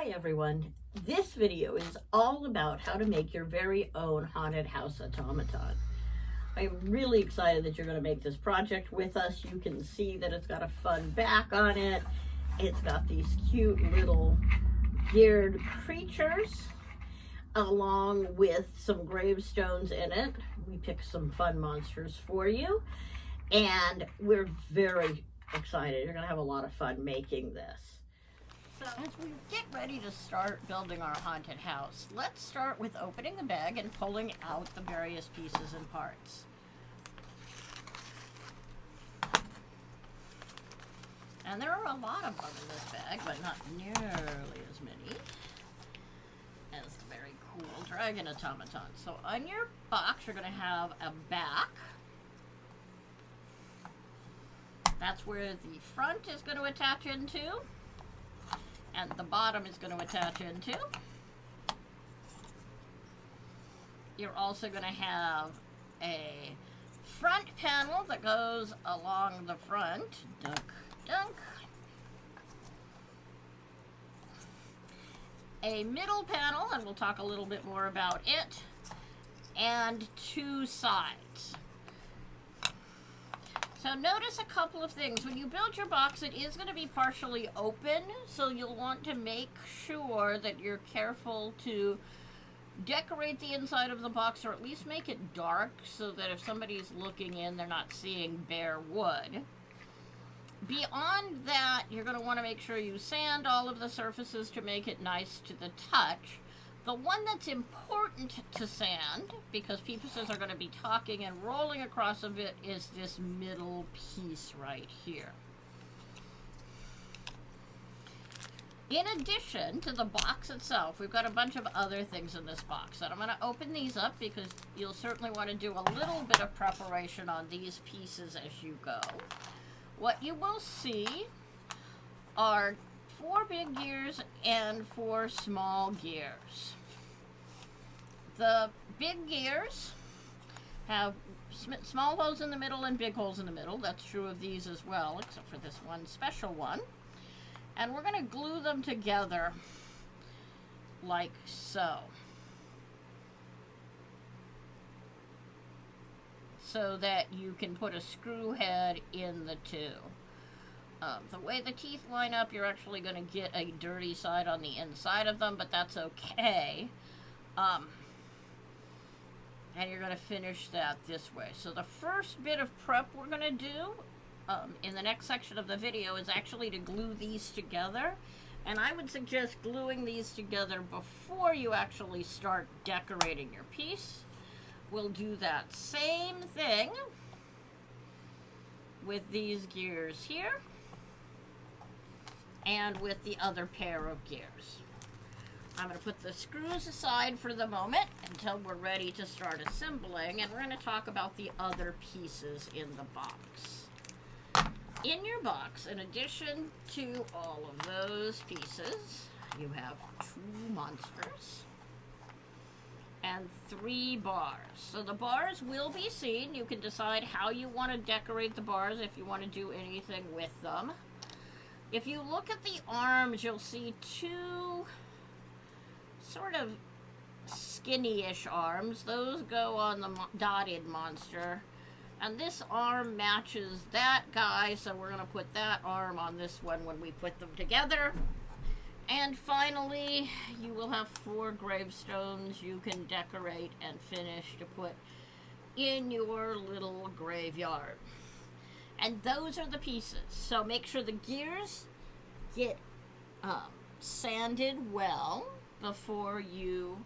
Hi everyone. This video is all about how to make your very own haunted house automaton. I'm really excited that you're going to make this project with us. You can see that it's got a fun back on it. It's got these cute little geared creatures along with some gravestones in it. We picked some fun monsters for you and we're very excited. You're going to have a lot of fun making this. So as we get ready to start building our haunted house, let's start with opening the bag and pulling out the various pieces and parts. And there are a lot of them in this bag, but not nearly as many as the very cool dragon automaton. So on your box, you're going to have a back. That's where the front is going to attach into. And the bottom is going to attach into. You're also going to have a front panel that goes along the front. Dunk, dunk. A middle panel, and we'll talk a little bit more about it. And two sides. So notice a couple of things. When you build your box, it is going to be partially open, so you'll want to make sure that you're careful to decorate the inside of the box, or at least make it dark so that if somebody's looking in, they're not seeing bare wood. Beyond that, you're going to want to make sure you sand all of the surfaces to make it nice to the touch. The one that's important to sand, because pieces are going to be talking and rolling across of it, is this middle piece right here. In addition to the box itself, we've got a bunch of other things in this box. And I'm going to open these up because you'll certainly want to do a little bit of preparation on these pieces as you go. What you will see are 4 big gears and 4 small gears. The big gears have small holes in the middle and big holes in the middle. That's true of these as well, except for this one special one. And we're going to glue them together like so. So that you can put a screw head in the two. The way the teeth line up, you're actually going to get a dirty side on the inside of them, but that's okay. And you're going to finish that this way. So the first bit of prep we're going to do in the next section of the video is actually to glue these together. And I would suggest gluing these together before you actually start decorating your piece. We'll do that same thing with these gears here. And with the other pair of gears. I'm going to put the screws aside for the moment until we're ready to start assembling, and we're going to talk about the other pieces in the box. In your box, in addition to all of those pieces, you have 2 monsters and 3 bars. So the bars will be seen. You can decide how you want to decorate the bars, if you want to do anything with them. If you look at the arms, you'll see 2 sort of skinny-ish arms. Those go on the dotted monster. And this arm matches that guy, so we're going to put that arm on this one when we put them together. And finally, you will have 4 gravestones you can decorate and finish to put in your little graveyard. And those are the pieces. So make sure the gears get sanded well before you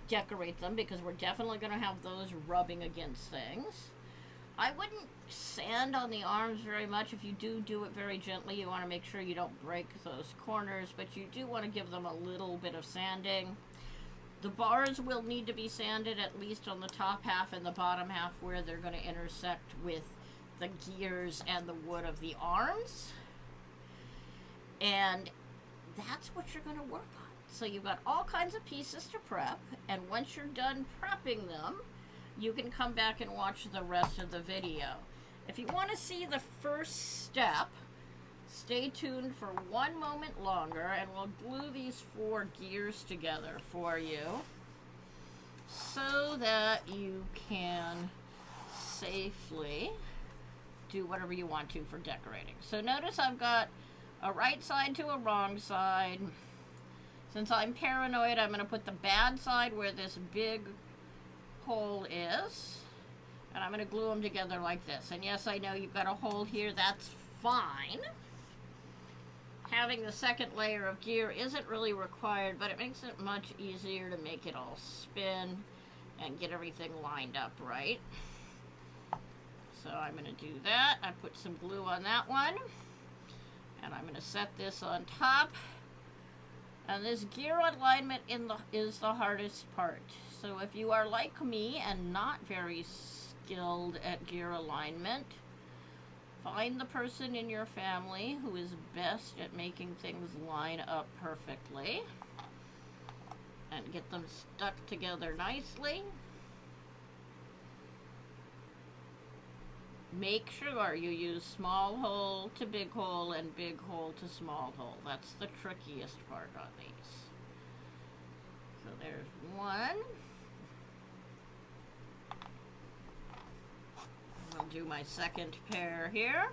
decorate them, because we're definitely going to have those rubbing against things. I wouldn't sand on the arms very much. If you do it very gently. You want to make sure you don't break those corners, but you do want to give them a little bit of sanding. The bars will need to be sanded at least on the top half and the bottom half where they're going to intersect with the gears and the wood of the arms. And that's what you're going to work on. So you've got all kinds of pieces to prep, and once you're done prepping them, you can come back and watch the rest of the video. If you want to see the first step, stay tuned for one moment longer and we'll glue these 4 gears together for you so that you can safely do whatever you want to for decorating. So notice I've got a right side to a wrong side. Since I'm paranoid, I'm going to put the bad side where this big hole is, and I'm going to glue them together like this. And yes, I know you've got a hole here, that's fine. Having the second layer of gear isn't really required, but it makes it much easier to make it all spin and get everything lined up right. So I'm going to do that. I put some glue on that one, and I'm going to set this on top. And this gear alignment is the hardest part. So if you are like me and not very skilled at gear alignment, find the person in your family who is best at making things line up perfectly and get them stuck together nicely. Make sure you use small hole to big hole and big hole to small hole. That's the trickiest part on these. So there's one. I'll do my second pair here.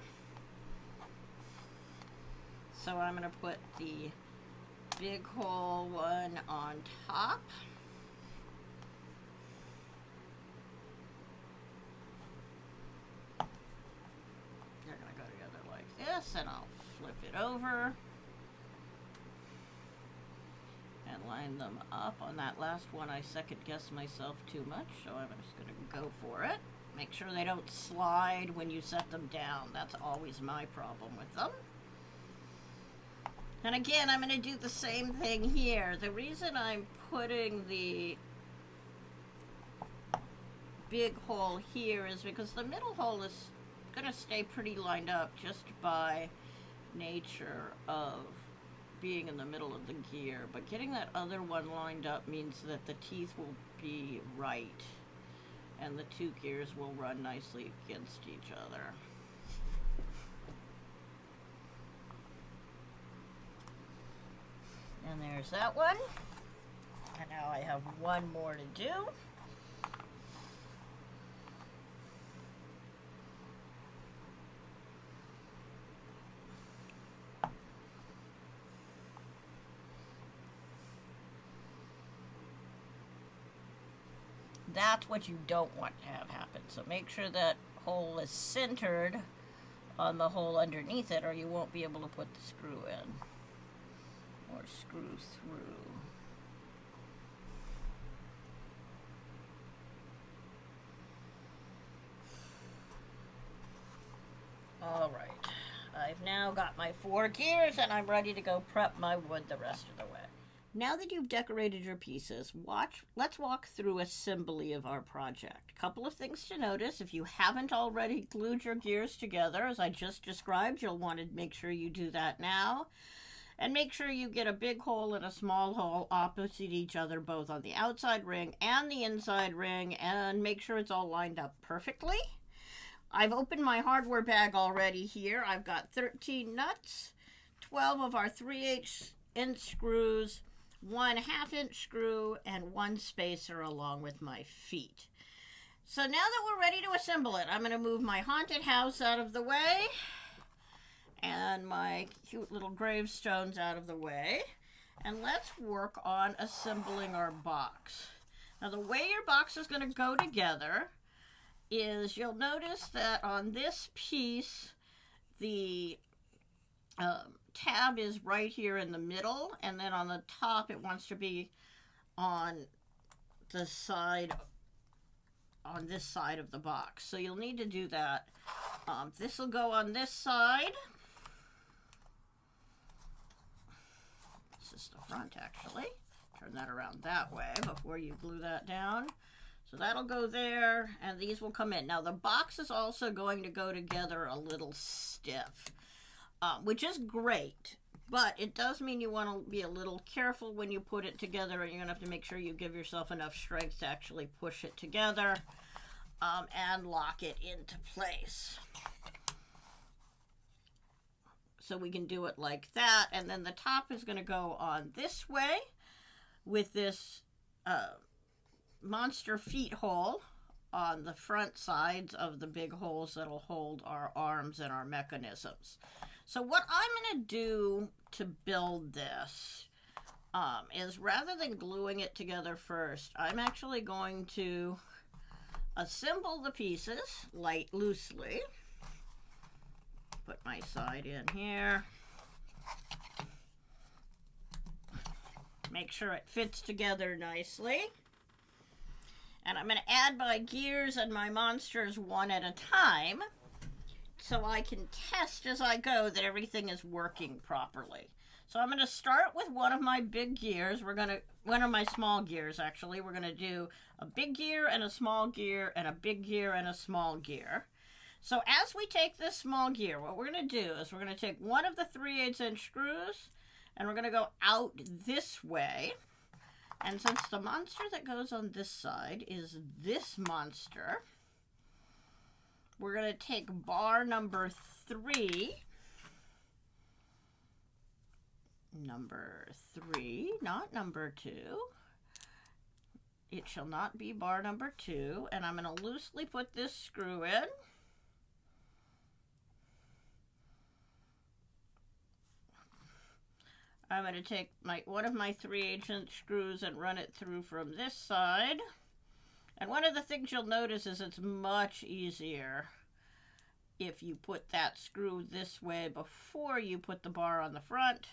So I'm going to put the big hole one on top. They're going to go together like this, and I'll flip it over and line them up. On that last one, I second guessed myself too much, so I'm just going to go for it. Make sure they don't slide when you set them down. That's always my problem with them. And again, I'm going to do the same thing here. The reason I'm putting the big hole here is because the middle hole is going to stay pretty lined up just by nature of being in the middle of the gear. But getting that other one lined up means that the teeth will be right and the 2 gears will run nicely against each other. And there's that one. And now I have one more to do. That's what you don't want to have happen. So make sure that hole is centered on the hole underneath it, or you won't be able to put the screw in or screw through. All right, I've now got my 4 gears and I'm ready to go prep my wood the rest of the way. Now that you've decorated your pieces, let's walk through assembly of our project. A couple of things to notice. If you haven't already glued your gears together, as I just described, you'll want to make sure you do that now. And make sure you get a big hole and a small hole opposite each other, both on the outside ring and the inside ring, and make sure it's all lined up perfectly. I've opened my hardware bag already here. I've got 13 nuts, 12 of our 3/8 inch screws, 1 1/2-inch screw, and 1 spacer along with my feet. So now that we're ready to assemble it, I'm going to move my haunted house out of the way and my cute little gravestones out of the way, and let's work on assembling our box. Now the way your box is going to go together is you'll notice that on this piece the tab is right here in the middle, and then on the top it wants to be on the side, on this side of the box. So you'll need to do that. This will go on this side. This is the front actually. Turn that around that way before you glue that down. So that'll go there, and these will come in. Now the box is also going to go together a little stiff, which is great, but it does mean you want to be a little careful when you put it together, and you're going to have to make sure you give yourself enough strength to actually push it together and lock it into place. So we can do it like that. And then the top is going to go on this way with this monster feet hole on the front sides of the big holes that'll hold our arms and our mechanisms. So what I'm going to do to build this is, rather than gluing it together first, I'm actually going to assemble the pieces loosely. Put my side in here. Make sure it fits together nicely. And I'm going to add my gears and my monsters one at a time, so I can test as I go that everything is working properly. So I'm going to start with one of my big gears. One of my small gears, actually. We're going to do a big gear and a small gear and a big gear and a small gear. So as we take this small gear, what we're going to do is we're going to take one of the 3/8 inch screws and we're going to go out this way. And since the monster that goes on this side is this monster, we're going to take bar number 3. Number 3, not number 2. It shall not be bar number 2. And I'm going to loosely put this screw in. I'm going to take one of my 3/8 inch screws and run it through from this side. And one of the things you'll notice is it's much easier if you put that screw this way before you put the bar on the front.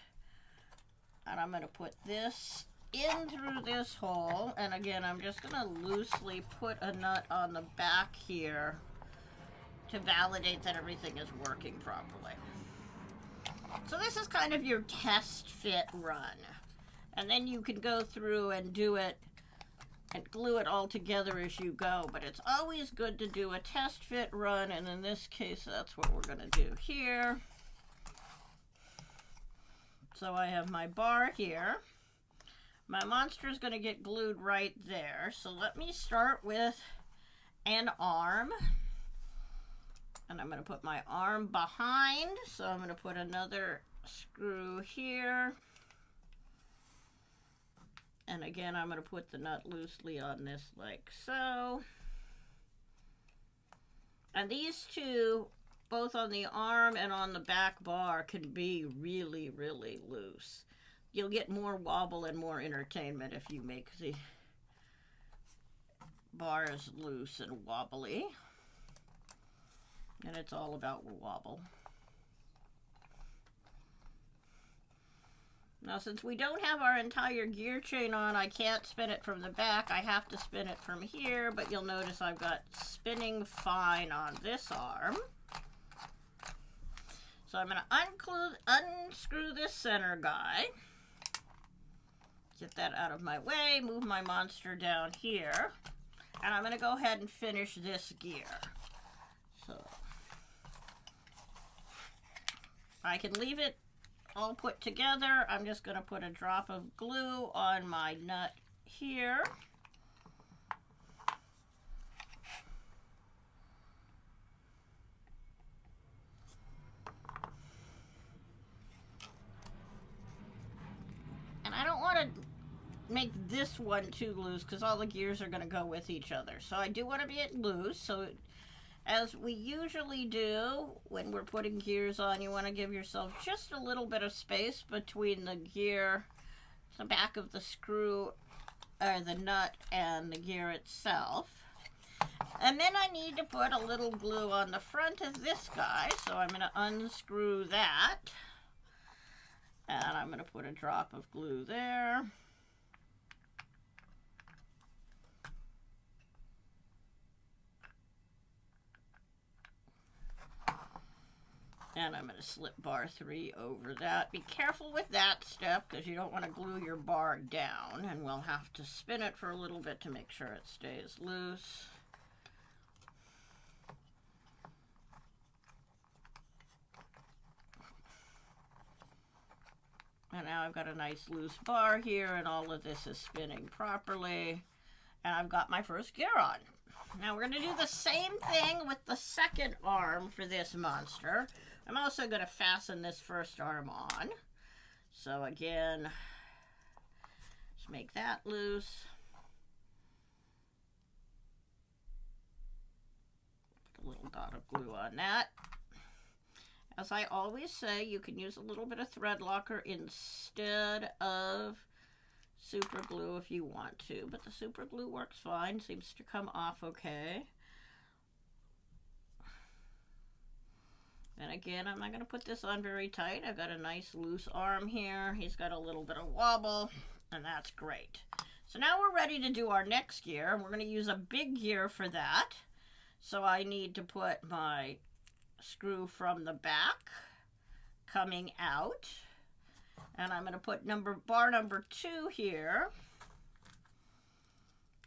And I'm going to put this in through this hole. And again, I'm just going to loosely put a nut on the back here to validate that everything is working properly. So this is kind of your test fit run. And then you can go through and do it and glue it all together as you go. But it's always good to do a test fit run. And in this case, that's what we're going to do here. So I have my bar here. My monster is going to get glued right there. So let me start with an arm. And I'm going to put my arm behind. So I'm going to put another screw here. And again, I'm going to put the nut loosely on this like so. And these two, both on the arm and on the back bar, can be really, really loose. You'll get more wobble and more entertainment if you make the bars loose and wobbly. And it's all about wobble. Now, since we don't have our entire gear chain on, I can't spin it from the back. I have to spin it from here, but you'll notice I've got spinning fine on this arm. So I'm going to unscrew this center guy. Get that out of my way, move my monster down here. And I'm going to go ahead and finish this gear. So I can leave it all put together. I'm just going to put a drop of glue on my nut here. And I don't want to make this one too loose because all the gears are going to go with each other. So I do want to be it loose. So as we usually do when we're putting gears on, you want to give yourself just a little bit of space between the gear, the back of the screw, or the nut, and the gear itself. And then I need to put a little glue on the front of this guy, so I'm going to unscrew that. And I'm going to put a drop of glue there. And I'm going to slip bar 3 over that. Be careful with that step because you don't want to glue your bar down. And we'll have to spin it for a little bit to make sure it stays loose. And now I've got a nice loose bar here and all of this is spinning properly. And I've got my first gear on. Now we're going to do the same thing with the second arm for this monster. I'm also going to fasten this first arm on. So again, just make that loose. Put a little dot of glue on that. As I always say, you can use a little bit of thread locker instead of super glue if you want to, but the super glue works fine, seems to come off okay. And again, I'm not going to put this on very tight. I've got a nice loose arm here. He's got a little bit of wobble, and that's great. So now we're ready to do our next gear, and we're going to use a big gear for that. So I need to put my screw from the back coming out, and I'm going to put bar number 2 here.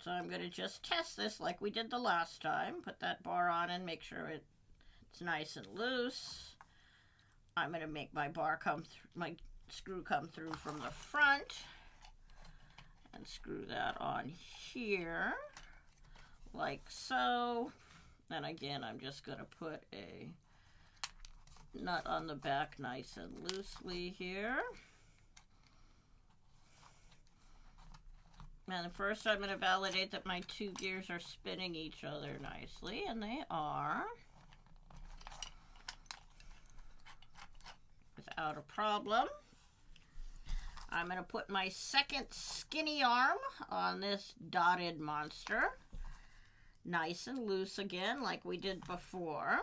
So I'm going to just test this like we did the last time. Put that bar on and make sure it's nice and loose. I'm going to make my my screw come through from the front and screw that on here like so. And again, I'm just going to put a nut on the back nice and loosely here. And first I'm going to validate that my 2 gears are spinning each other nicely, and they are. Without a problem. I'm going to put my second skinny arm on this dotted monster. Nice and loose again, like we did before.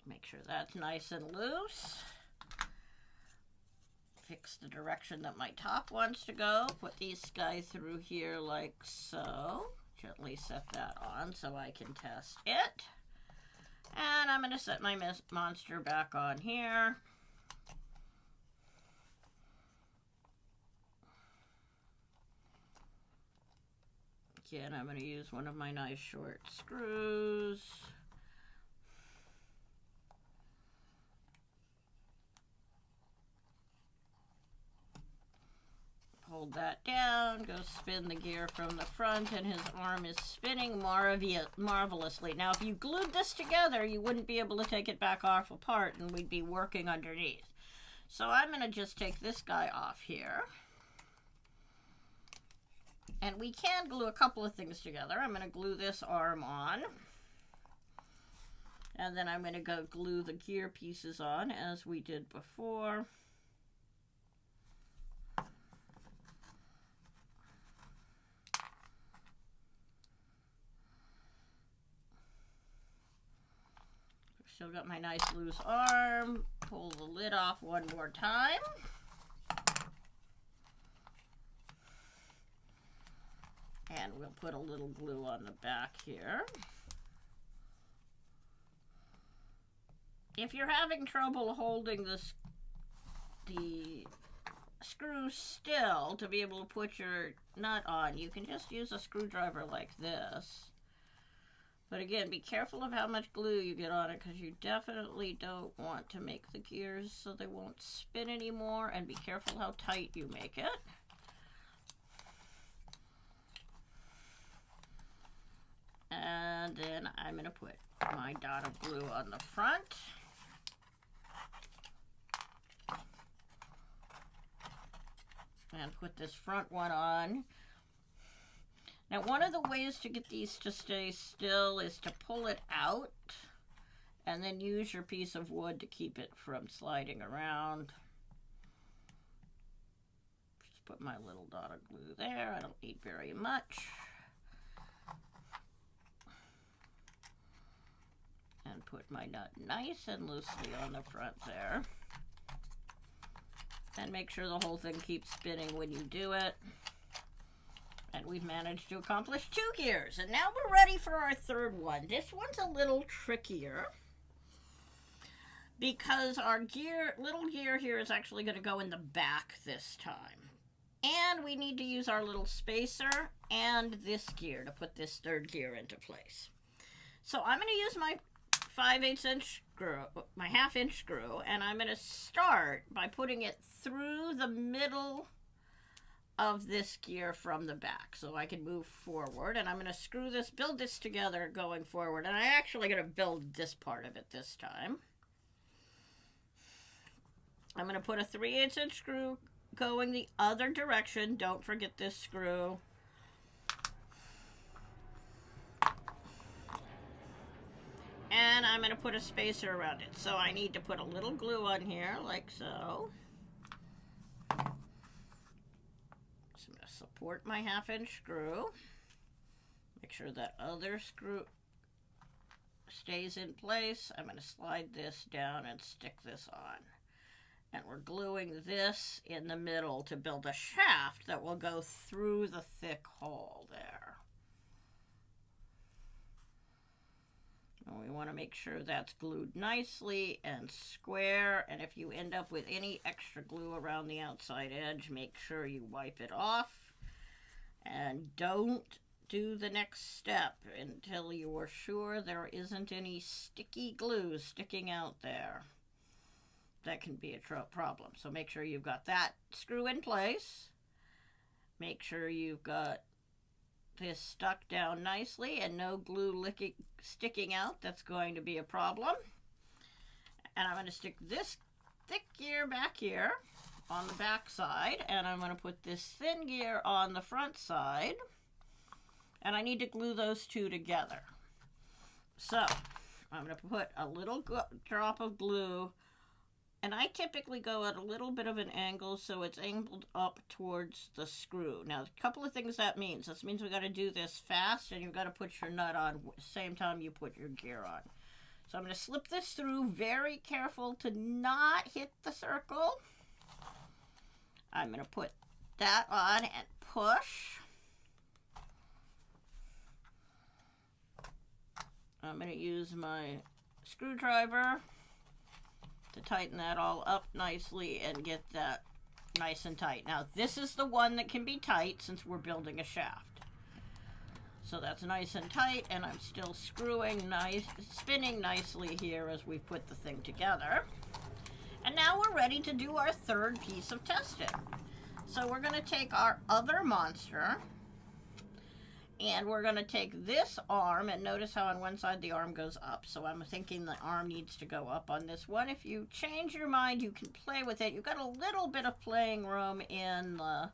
Make sure that's nice and loose. Fix the direction that my top wants to go. Put these guys through here like so. Gently set that on so I can test it. And I'm going to set my monster back on here. Again, I'm going to use one of my nice short screws. Hold that down, go spin the gear from the front, and his arm is spinning marvelously. Now, if you glued this together, you wouldn't be able to take it back off apart, and we'd be working underneath. So I'm going to just take this guy off here. And we can glue a couple of things together. I'm going to glue this arm on. And then I'm going to go glue the gear pieces on, as we did before. Still got my nice loose arm. Pull the lid off one more time. And we'll put a little glue on the back here. If you're having trouble holding the screw still to be able to put your nut on, you can just use a screwdriver like this. But again, be careful of how much glue you get on it, because you definitely don't want to make the gears so they won't spin anymore, and be careful how tight you make it. And then I'm going to put my dot of glue on the front. And put this front one on. Now, one of the ways to get these to stay still is to pull it out and then use your piece of wood to keep it from sliding around. Just put my little dot of glue there. I don't need very much. And put my nut nice and loosely on the front there. And make sure the whole thing keeps spinning when you do it. And we've managed to accomplish 2 gears. And now we're ready for our third one. This one's a little trickier because our little gear here is actually going to go in the back this time. And we need to use our little spacer and this gear to put this third gear into place. So I'm going to use my 5/8 inch screw, my 1/2 inch screw, and I'm going to start by putting it through the middle of this gear from the back so I can move forward, and I'm going to screw this, build this together going forward, and I'm actually going to build this part of it this time. I'm going to put a 3/8 inch screw going the other direction. Don't forget this screw. And I'm going to put a spacer around it. So I need to put a little glue on here, like so. So I'm going to support my 1/2 inch screw. Make sure that other screw stays in place. I'm going to slide this down and stick this on. And we're gluing this in the middle to build a shaft that will go through the thick hole there. And we want to make sure that's glued nicely and square. And if you end up with any extra glue around the outside edge, make sure you wipe it off. And don't do the next step until you are sure there isn't any sticky glue sticking out there. That can be a problem. So make sure you've got that screw in place. Make sure you've got this stuck down nicely and no glue sticking out. That's going to be a problem. And I'm going to stick this thick gear back here on the back side, and I'm going to put this thin gear on the front side, and I need to glue those two together. So I'm going to put a little drop of glue, and I typically go at a little bit of an angle so it's angled up towards the screw. Now, a couple of things that means. This means we got to do this fast, and you've got to put your nut on at the same time you put your gear on. So I'm going to slip this through, very careful to not hit the circle. I'm going to put that on and push. I'm going to use my screwdriver to tighten that all up nicely and get that nice and tight. Now, this is the one that can be tight since we're building a shaft. So that's nice and tight, and I'm still spinning nicely here as we put the thing together. And now we're ready to do our third piece of testing. So we're going to take our other monster, and we're going to take this arm, and notice how on one side the arm goes up. So I'm thinking the arm needs to go up on this one. If you change your mind, you can play with it. You've got a little bit of playing room in the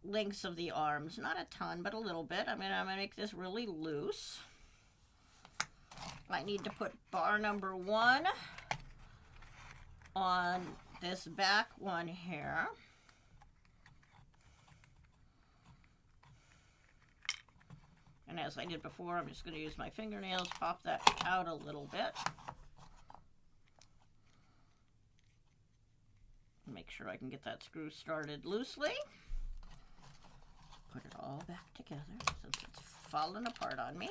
lengths of the arms. Not a ton, but a little bit. I'm going to make this really loose. I need to put bar number 1 on this back one here. And as I did before, I'm just going to use my fingernails, pop that out a little bit. Make sure I can get that screw started loosely. Put it all back together since it's fallen apart on me.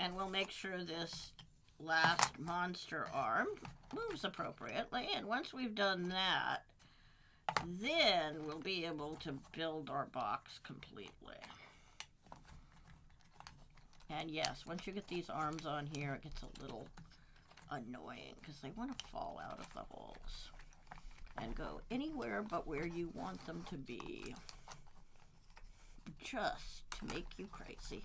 And we'll make sure this last monster arm moves appropriately. And once we've done that, then we'll be able to build our box completely. And yes, once you get these arms on here, it gets a little annoying because they want to fall out of the holes and go anywhere but where you want them to be, just to make you crazy.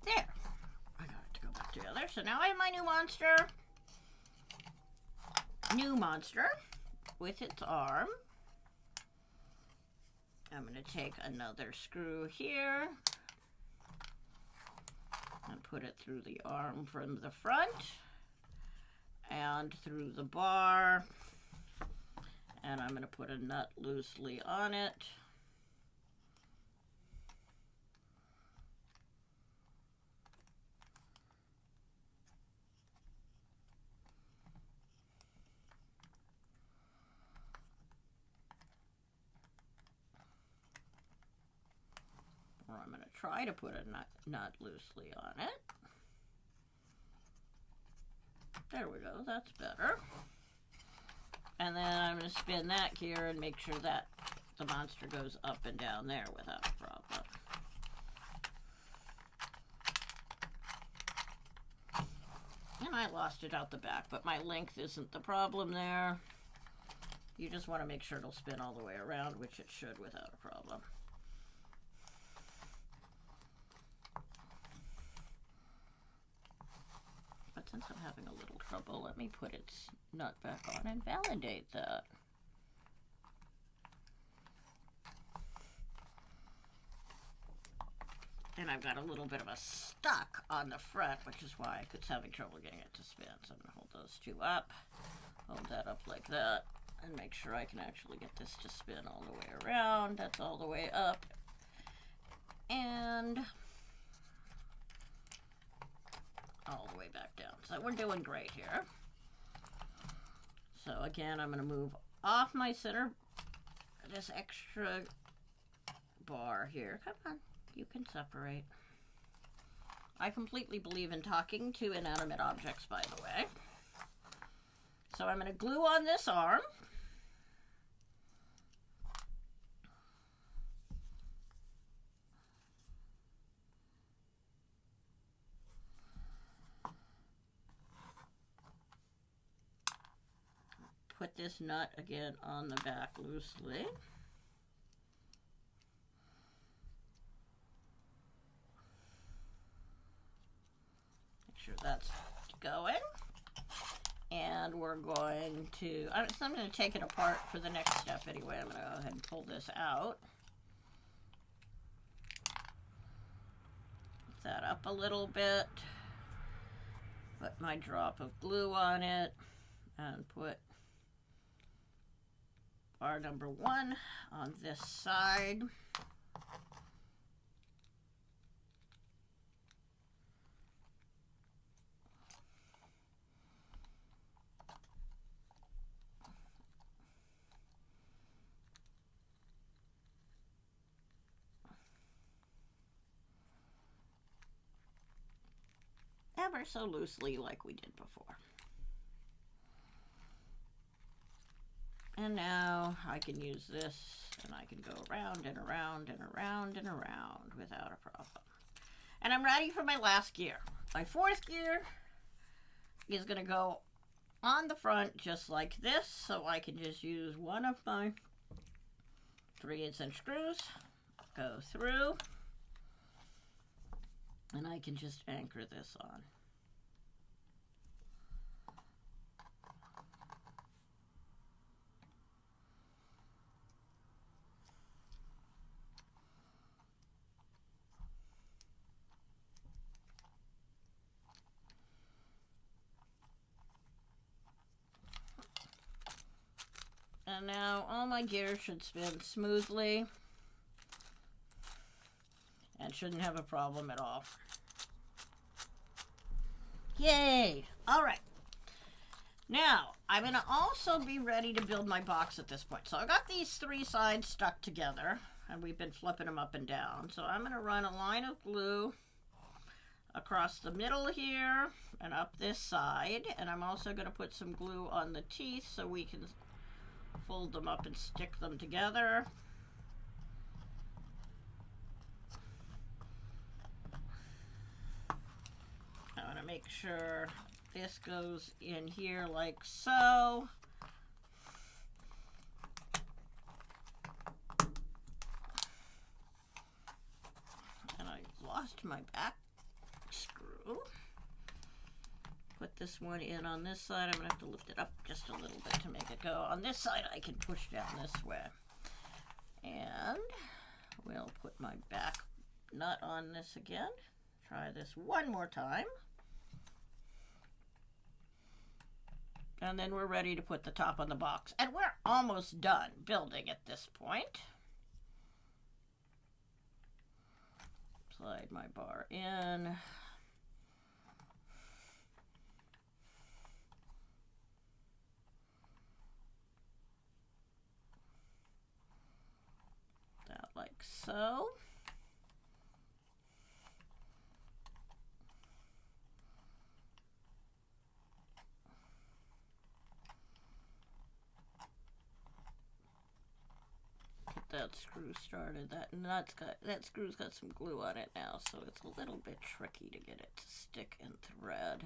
There, I got it to go back together. So now I have my new monster with its arm. I'm going to take another screw here and put it through the arm from the front and through the bar, and I'm going to put a nut loosely on it. Or I'm going to try to put a nut loosely on it. There we go, that's better. And then I'm going to spin that gear and make sure that the monster goes up and down there without a problem. And I lost it out the back, but my length isn't the problem there. You just want to make sure it'll spin all the way around, which it should without a problem. But since I'm having a little trouble, let me put its nut back on and validate that. And I've got a little bit of a stuck on the front, which is why I was having trouble getting it to spin. So I'm going to hold those two up, hold that up like that, and make sure I can actually get this to spin all the way around. That's all the way up. And all the way back down. So we're doing great here. So again, I'm going to move off my center, this extra bar here. Come on. You can separate. I completely believe in talking to inanimate objects, by the way. So I'm going to glue on this arm. Put this nut again on the back loosely. That's going, and we're going to, I'm going to take it apart for the next step anyway. I'm going to go ahead and pull this out. Lift that up a little bit, put my drop of glue on it, and put bar number 1 on this side. Ever so loosely like we did before. And now I can use this and I can go around and around and around and around without a problem. And I'm ready for my last gear. My 4th gear is going to go on the front just like this, so I can just use one of my 3/8" screws, go through, and I can just anchor this on. And now all my gears should spin smoothly and shouldn't have a problem at all. Yay! All right. Now, I'm going to also be ready to build my box at this point. So I've got these 3 sides stuck together, and we've been flipping them up and down. So I'm going to run a line of glue across the middle here and up this side. And I'm also going to put some glue on the teeth so we can fold them up and stick them together. I want to make sure this goes in here like so. And I lost my back screw. Put this one in on this side. I'm going to have to lift it up just a little bit to make it go. On this side, I can push down this way. And we'll put my back nut on this again. Try this one more time. And then we're ready to put the top on the box. And we're almost done building at this point. Slide my bar in. That like so. that screw started. That screw's got some glue on it now, so it's a little bit tricky to get it to stick and thread.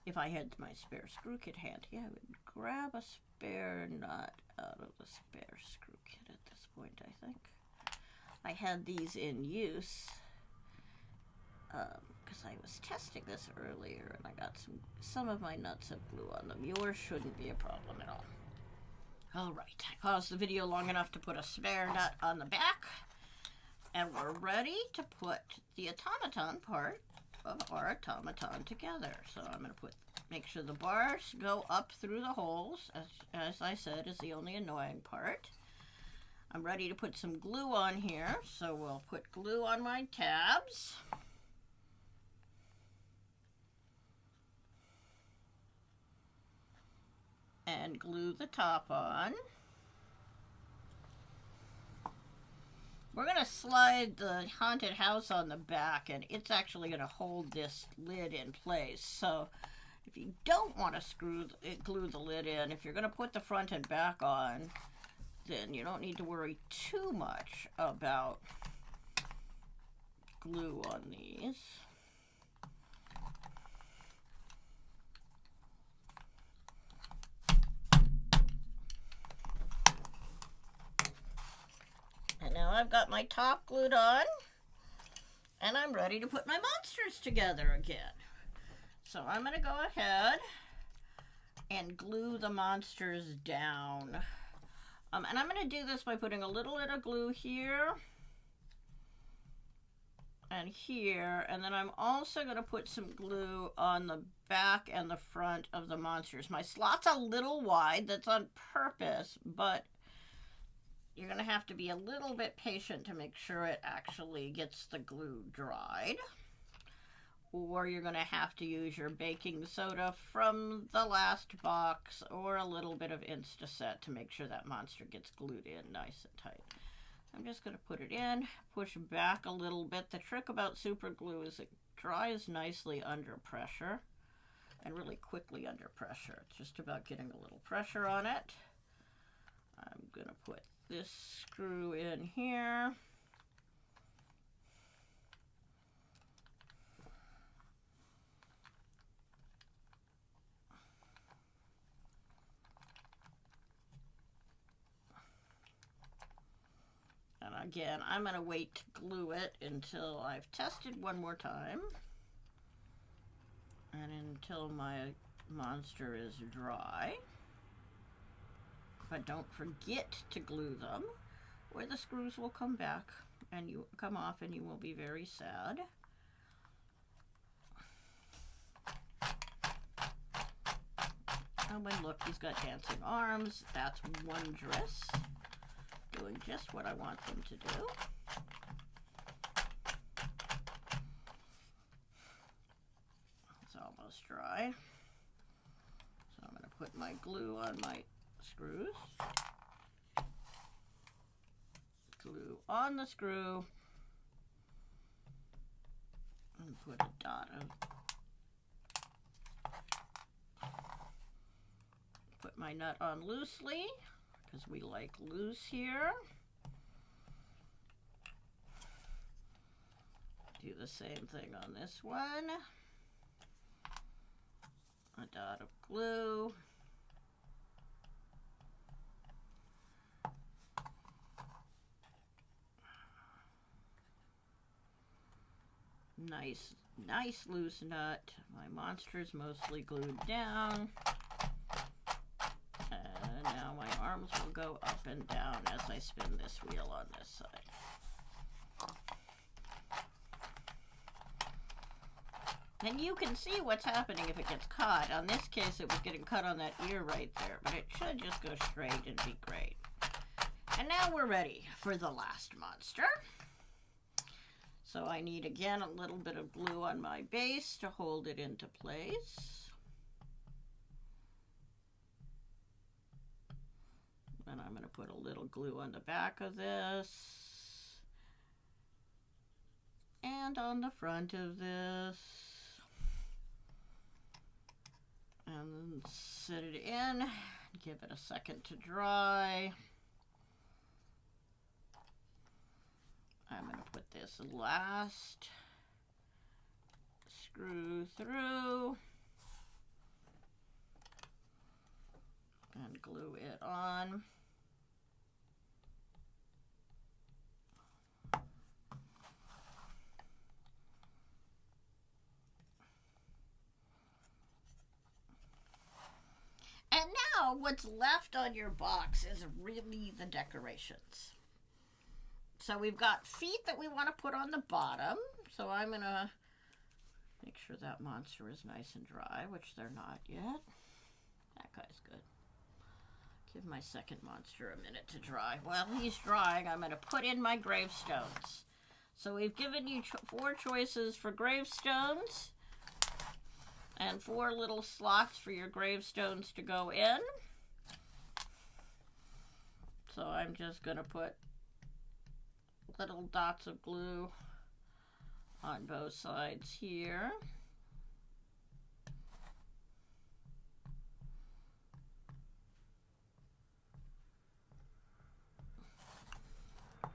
If I had my spare screw kit handy, I would grab a spare nut out of the spare screw kit at this point, I think. I had these in use because I was testing this earlier and I got some of my nuts have glue on them. Yours shouldn't be a problem at all. All right, I paused the video long enough to put a spare nut on the back, and we're ready to put the automaton part of our automaton together. So I'm going to make sure the bars go up through the holes, as I said, is the only annoying part. I'm ready to put some glue on here, so we'll put glue on my tabs. And glue the top on. We're going to slide the haunted house on the back, and it's actually going to hold this lid in place. So if you don't want to glue the lid in, if you're going to put the front and back on, then you don't need to worry too much about glue on these. And now I've got my top glued on, and I'm ready to put my monsters together again. So I'm going to go ahead and glue the monsters down. And I'm going to do this by putting a little bit of glue here and here, and then I'm also going to put some glue on the back and the front of the monsters. My slot's a little wide, that's on purpose, but you're going to have to be a little bit patient to make sure it actually gets the glue dried. Or you're going to have to use your baking soda from the last box or a little bit of Instaset to make sure that monster gets glued in nice and tight. I'm just going to put it in, push back a little bit. The trick about super glue is it dries nicely under pressure and really quickly under pressure. It's just about getting a little pressure on it. I'm going to put this screw in here. And again, I'm going to wait to glue it until I've tested one more time and until my monster is dry. But don't forget to glue them, or the screws will come off and you will be very sad. Oh, and look, he's got dancing arms. That's wondrous. Doing just what I want them to do. It's almost dry. So I'm going to put my glue on my screws. Glue on the screw. And put a dot of... Put my nut on loosely, because we like loose here. Do the same thing on this one. A dot of glue. Nice loose nut. My monster's mostly glued down. And now my arms will go up and down as I spin this wheel on this side. And you can see what's happening if it gets caught. On this case, it was getting cut on that ear right there, but it should just go straight and be great. And now we're ready for the last monster. So I need, again, a little bit of glue on my base to hold it into place. And I'm going to put a little glue on the back of this. And on the front of this. And then set it in, give it a second to dry. I'm going to put this last screw through and glue it on. And now what's left on your box is really the decorations. So we've got feet that we want to put on the bottom. So I'm going to make sure that monster is nice and dry, which they're not yet. That guy's good. Give my second monster a minute to dry. While he's drying, I'm going to put in my gravestones. So we've given you 4 choices for gravestones and 4 little slots for your gravestones to go in. So I'm just going to put little dots of glue on both sides here.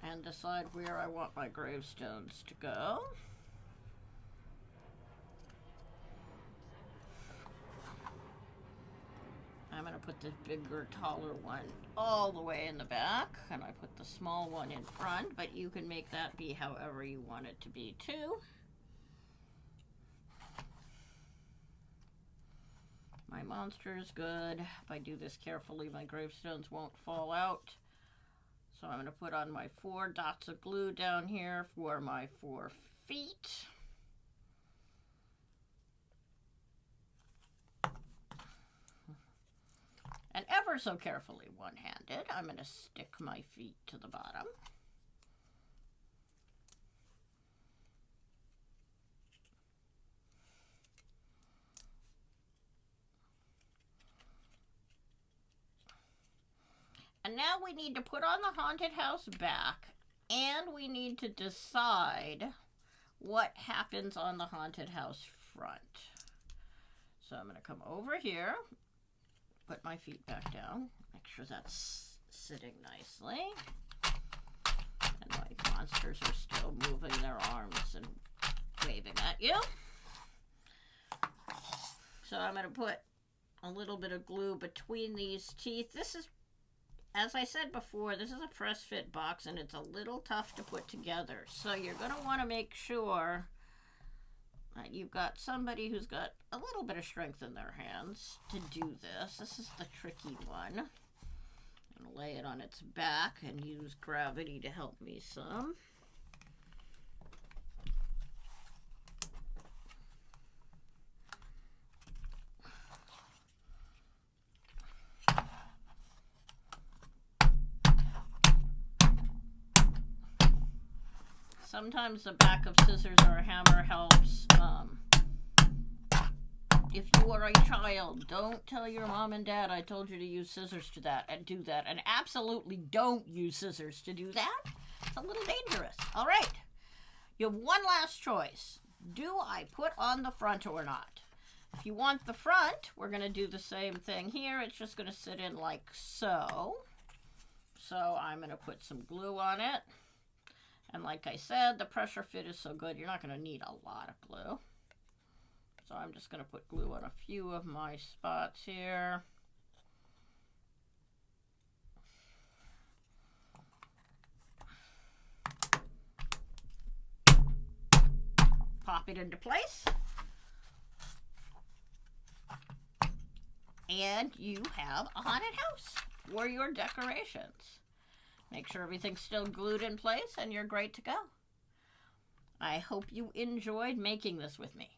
And decide where I want my gravestones to go. I'm going to put the bigger, taller one all the way in the back, and I put the small one in front, but you can make that be however you want it to be too. My monster is good. If I do this carefully, my gravestones won't fall out. So I'm going to put on my 4 dots of glue down here for my 4 feet. And ever so carefully, one-handed, I'm going to stick my feet to the bottom. And now we need to put on the haunted house back, and we need to decide what happens on the haunted house front. So I'm going to come over here. Put my feet back down. Make sure that's sitting nicely. And my monsters are still moving their arms and waving at you. So I'm going to put a little bit of glue between these teeth. This is, as I said before, this is a press fit box and it's a little tough to put together. So you're going to want to make sure that you've got somebody who's got a little bit of strength in their hands to do this. This is the tricky one. I'm going to lay it on its back and use gravity to help me some. Sometimes the back of scissors or a hammer helps. If you are a child, don't tell your mom and dad I told you to use scissors to that and do that. And absolutely don't use scissors to do that. It's a little dangerous. All right. You have one last choice. Do I put on the front or not? If you want the front, we're going to do the same thing here. It's just going to sit in like so. So I'm going to put some glue on it. And like I said, the pressure fit is so good, you're not going to need a lot of glue. So I'm just going to put glue on a few of my spots here. Pop it into place. And you have a haunted house for your decorations. Make sure everything's still glued in place and you're great to go. I hope you enjoyed making this with me.